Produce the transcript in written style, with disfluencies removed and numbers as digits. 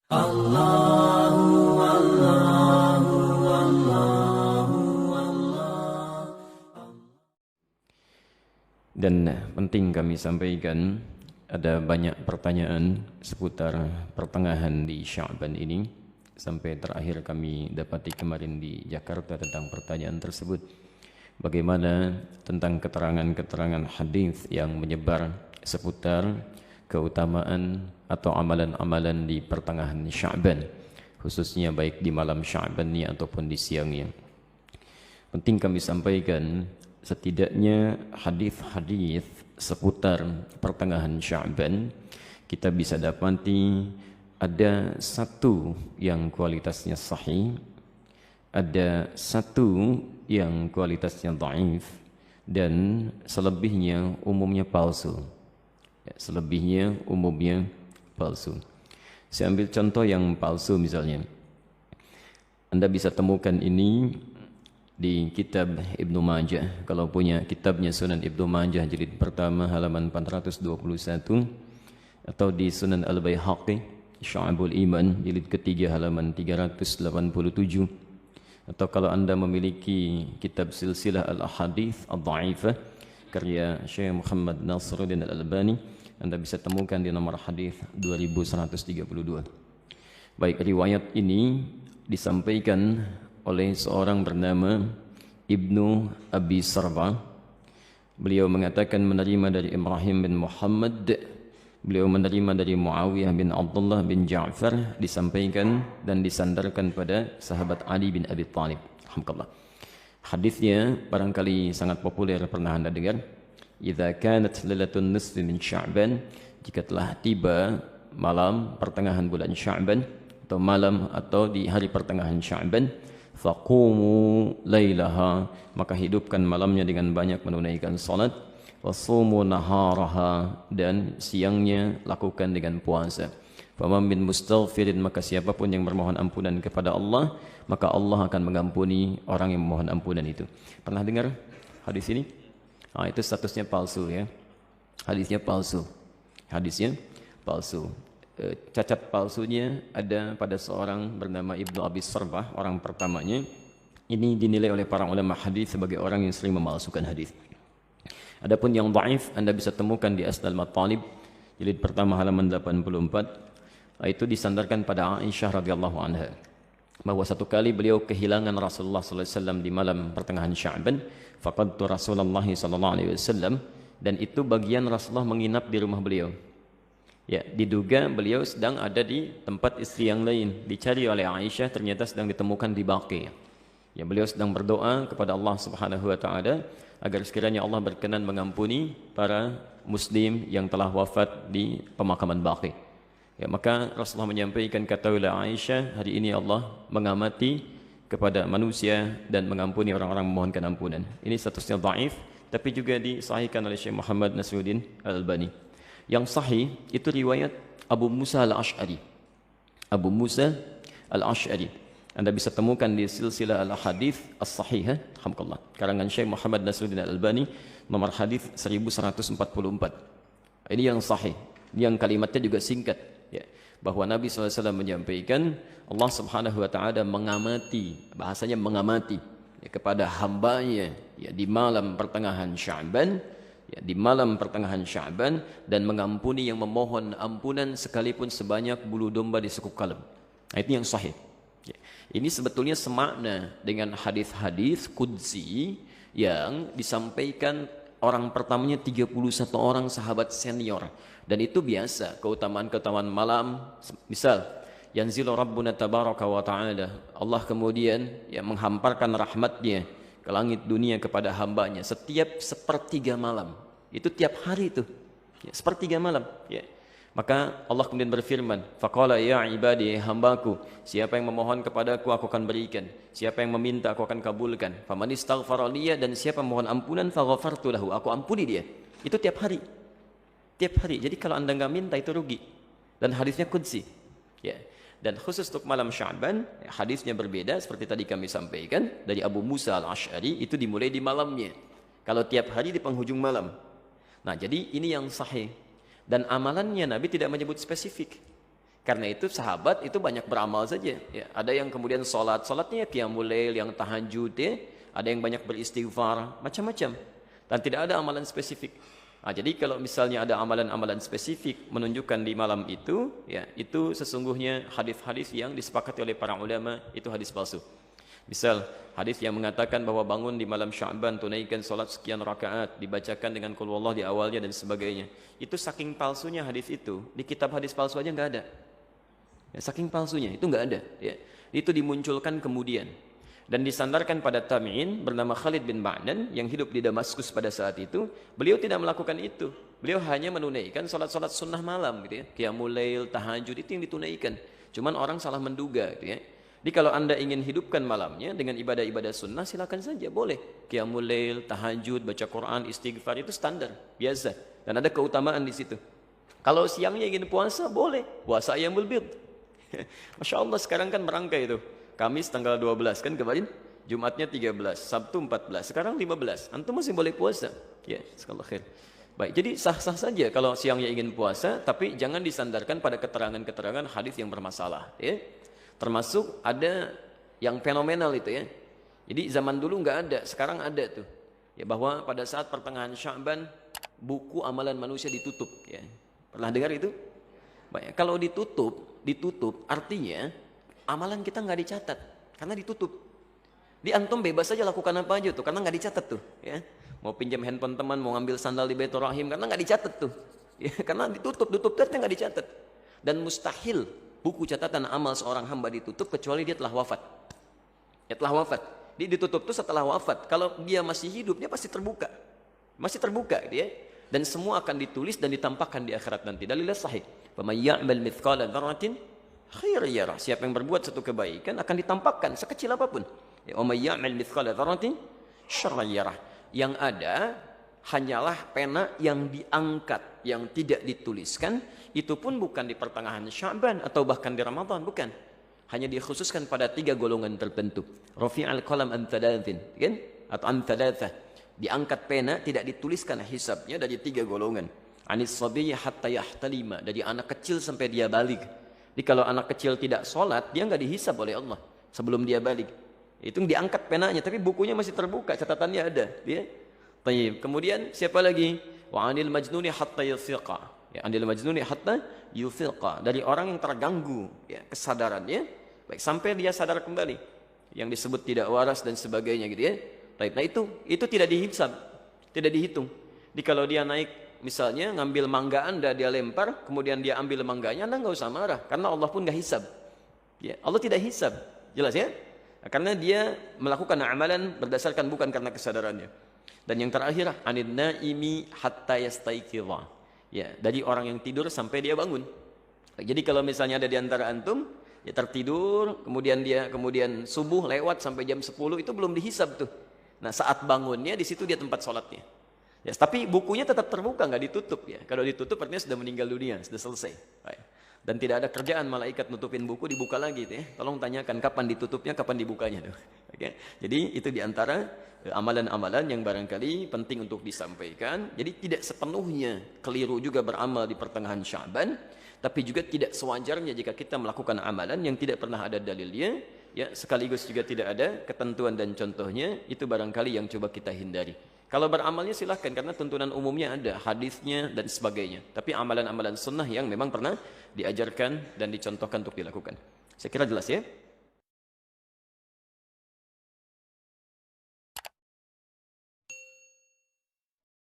Dan penting kami sampaikan, ada banyak pertanyaan seputar pertengahan di Sya'ban ini. Sampai terakhir kami dapati kemarin di Jakarta tentang pertanyaan tersebut. Bagaimana tentang keterangan-keterangan hadis yang menyebar seputar keutamaan atau amalan-amalan di pertengahan Sya'ban, khususnya baik di malam Sya'bannya ataupun di siangnya. Penting kami sampaikan, setidaknya hadis-hadis seputar pertengahan Sya'ban kita bisa dapati ada satu yang kualitasnya sahih, ada satu yang kualitasnya dhaif, dan selebihnya umumnya palsu. Selebihnya umumnya palsu. Saya ambil contoh yang palsu misalnya. Anda bisa temukan ini di kitab Ibnu Majah. Kalau punya kitabnya Sunan Ibnu Majah jilid pertama halaman 421, atau di Sunan Al-Baihaqi Syu'abul Iman jilid ketiga halaman 387, atau kalau Anda memiliki kitab Silsilah Al-Ahadits Ad-Dha'ifah karya Syekh Muhammad Nasiruddin Al-Albani, Anda bisa temukan di nomor hadis 2132. Baik, riwayat ini disampaikan oleh seorang bernama Ibnu Abi Sarba. Beliau mengatakan menerima dari Ibrahim bin Muhammad, beliau menerima dari Muawiyah bin Abdullah bin Ja'far, disampaikan dan disandarkan pada sahabat Ali bin Abi Thalib. Alhamdulillah. Hadisnya barangkali sangat populer, pernah Anda dengar. Idza kanat lailatun nisfi min Sya'ban, jika telah tiba malam pertengahan bulan Sya'ban, atau malam atau di hari pertengahan Sya'ban, faqumu lailaha, maka hidupkan malamnya dengan banyak menunaikan salat, wasumu naharaha, dan siangnya lakukan dengan puasa. Faman min mustaghfirin, maka siapapun yang bermohon ampunan kepada Allah, maka Allah akan mengampuni orang yang memohon ampunan itu. Pernah dengar hadis ini? Itu statusnya palsu ya. Hadisnya palsu. Hadisnya palsu. Cacat palsunya ada pada seorang bernama Ibnu Abi Sarbah, orang pertamanya. Ini dinilai oleh para ulama hadis sebagai orang yang sering memalsukan hadis. Adapun yang dhaif Anda bisa temukan di Asnal Matalib jilid pertama halaman 84. Itu disandarkan pada Aisyah radhiyallahu anha, bahwa satu kali beliau kehilangan Rasulullah sallallahu alaihi wasallam di malam pertengahan Sya'ban. Faqadtu Rasulullah sallallahu alaihi wasallam, dan itu bagian Rasulullah menginap di rumah beliau. Ya, diduga beliau sedang ada di tempat istri yang lain. Dicari oleh Aisyah, ternyata sedang ditemukan di Baqi. Ya, beliau sedang berdoa kepada Allah Subhanahu wa taala agar sekiranya Allah berkenan mengampuni para muslim yang telah wafat di pemakaman Baqi. Ya, maka Rasulullah menyampaikan, kata Aisyah, hari ini Allah mengamati kepada manusia dan mengampuni orang-orang memohonkan ampunan. Ini statusnya dhaif, tapi juga disahihkan oleh Syekh Muhammad Nasiruddin Al-Albani. Yang sahih itu riwayat Abu Musa Al-Ash'ari. Abu Musa Al-Ash'ari. Anda bisa temukan di Silsilah Al-Hadits As-Sahihah, alhamdulillah, karangan Syekh Muhammad Nasiruddin Al-Albani, nomor hadis 1144. Ini yang sahih. Yang kalimatnya juga singkat, ya, bahwa Nabi SAW menyampaikan Allah Subhanahu wa taala mengamati, bahasanya mengamati, ya, kepada hambanya, ya, di malam pertengahan Sya'ban, ya, di malam pertengahan Sya'ban, dan mengampuni yang memohon ampunan sekalipun sebanyak bulu domba di sekuk kalem. Nah, itu yang sahih. Ya. Ini sebetulnya semakna dengan hadis-hadis qudsi yang disampaikan orang pertamanya 31 orang sahabat senior. Dan itu biasa, keutamaan-keutamaan malam. Misal, yanzilu Rabbuna tabaraka wa ta'ala, Allah kemudian yang menghamparkan rahmatnya ke langit dunia kepada hambanya setiap sepertiga malam. Itu tiap hari itu, ya, sepertiga malam, ya. Maka Allah kemudian berfirman, faqala ya ibadi, hambaku, siapa yang memohon kepadaku aku akan berikan, siapa yang meminta aku akan kabulkan. Faman istaghfara liya, dan siapa mohon ampunan faghafartu lahu, aku ampuni dia. Itu tiap hari. Tiap hari. Jadi kalau Anda enggak minta itu rugi. Dan hadisnya qudsi. Ya. Dan khusus untuk malam Sya'ban, hadisnya berbeda seperti tadi kami sampaikan dari Abu Musa Al-Ash'ari, itu dimulai di malamnya. Kalau tiap hari di penghujung malam. Nah, jadi ini yang sahih. Dan amalannya Nabi tidak menyebut spesifik. Karena itu sahabat itu banyak beramal saja. Ya, ada yang kemudian salatnya qiyamul lail, yang tahajud, ya. Ada yang banyak beristighfar, macam-macam. Dan tidak ada amalan spesifik. Nah, jadi kalau misalnya ada amalan-amalan spesifik menunjukkan di malam itu, ya itu sesungguhnya hadis-hadis yang disepakati oleh para ulama itu hadis palsu. Misal hadis yang mengatakan bahwa bangun di malam Sya'ban, tunaikan solat sekian rakaat, dibacakan dengan qul huwallah di awalnya dan sebagainya. Itu saking palsunya hadis itu, di kitab hadis palsu aja nggak ada. Ya, saking palsunya itu nggak ada. Ya. Itu dimunculkan kemudian dan disandarkan pada tabi'in bernama Khalid bin Ma'dan yang hidup di Damaskus pada saat itu. Beliau tidak melakukan itu. Beliau hanya menunaikan solat-solat sunnah malam, gitu ya. Qiyamul lail, tahajud itu yang ditunaikan. Cuman orang salah menduga, gitu ya. Jadi kalau Anda ingin hidupkan malamnya dengan ibadah-ibadah sunnah, silakan saja, boleh. Qiyamul lail, tahajud, baca Quran, istighfar, itu standar, biasa. Dan ada keutamaan di situ. Kalau siangnya ingin puasa, boleh. Puasa ayyamul bid. Masya Allah sekarang kan merangkai itu. Kamis tanggal 12 kan kemarin. Jumatnya 13, Sabtu 14, sekarang 15. Antum masih boleh puasa. Ya, sekali khair. Baik, jadi sah-sah saja kalau siangnya ingin puasa, tapi jangan disandarkan pada keterangan-keterangan hadis yang bermasalah. Ya. Termasuk ada yang fenomenal itu ya. Jadi zaman dulu nggak ada, sekarang ada tuh. Ya bahwa pada saat pertengahan Sya'ban buku amalan manusia ditutup. Ya. Pernah dengar itu? Baik, kalau ditutup artinya amalan kita nggak dicatat karena ditutup. Di antum bebas saja lakukan apa aja tuh karena nggak dicatat tuh. Ya. Mau pinjam handphone teman, mau ngambil sandal di Baitur Rahim karena nggak dicatat tuh. Ya, karena tutup ternyata nggak dicatat. Dan mustahil buku catatan amal seorang hamba ditutup kecuali dia telah wafat. Ya telah wafat. Dia ditutup itu setelah wafat. Kalau dia masih hidup, dia pasti terbuka. Masih terbuka dia. Dan semua akan ditulis dan ditampakkan di akhirat nanti. Dalilnya sahih. Faman ya'mal mithqala dzarratin khairan yarah. Siapa yang berbuat satu kebaikan akan ditampakkan sekecil apapun. Ya, wa may ya'mal mithqala dzarratin syarran yarah. Yang ada hanyalah pena yang diangkat, yang tidak dituliskan. Itu pun bukan di pertengahan Sya'ban atau bahkan di Ramadan, bukan. Hanya dikhususkan pada 3 golongan tertentu. Rafi'al qalam an thalathin, kan? Atau an thalathah. Diangkat pena, tidak dituliskan hisabnya dari 3 golongan. Anis sabiyyi hatta yahtalima, dari anak kecil sampai dia balik. Jadi kalau anak kecil tidak sholat, dia nggak dihisab oleh Allah sebelum dia balik. Itu diangkat penanya, tapi bukunya masih terbuka, catatannya ada. Ya. Kemudian siapa lagi? Wa anil majnuni hatta yufiqa. Ya, anil majnuni hatta yufiqa, dari orang yang terganggu ya, kesadarannya, baik sampai dia sadar kembali, yang disebut tidak waras dan sebagainya gitu ya. Baik, nah itu tidak dihisab, tidak dihitung. Jadi kalau dia naik misalnya ngambil mangga Anda, dia lempar, kemudian dia ambil mangganya, Anda nggak usah marah, karena Allah pun nggak hisab. Ya, Allah tidak hisab, jelas ya? Nah, karena dia melakukan amalan berdasarkan bukan karena kesadarannya. Dan yang terakhir, anid naimi hatta yastaiqidha. Ya, dari orang yang tidur sampai dia bangun. Jadi kalau misalnya ada di antara antum, ya tertidur, kemudian subuh lewat sampai jam 10 itu belum dihisab tuh. Nah, saat bangunnya di situ dia tempat sholatnya. Ya, tapi bukunya tetap terbuka, nggak ditutup ya. Kalau ditutup artinya sudah meninggal dunia, sudah selesai. Baik. Dan tidak ada kerjaan malaikat nutupin buku, dibuka lagi tuh ya. Tolong tanyakan kapan ditutupnya, kapan dibukanya tuh. Oke. Jadi itu di antara amalan-amalan yang barangkali penting untuk disampaikan. Jadi tidak sepenuhnya keliru juga beramal di pertengahan Sya'ban, tapi juga tidak sewajarnya jika kita melakukan amalan yang tidak pernah ada dalilnya, ya sekaligus juga tidak ada ketentuan dan contohnya, itu barangkali yang coba kita hindari. Kalau beramalnya silahkan, karena tuntunan umumnya ada, hadisnya dan sebagainya. Tapi amalan-amalan sunnah yang memang pernah diajarkan dan dicontohkan untuk dilakukan. Saya kira jelas ya.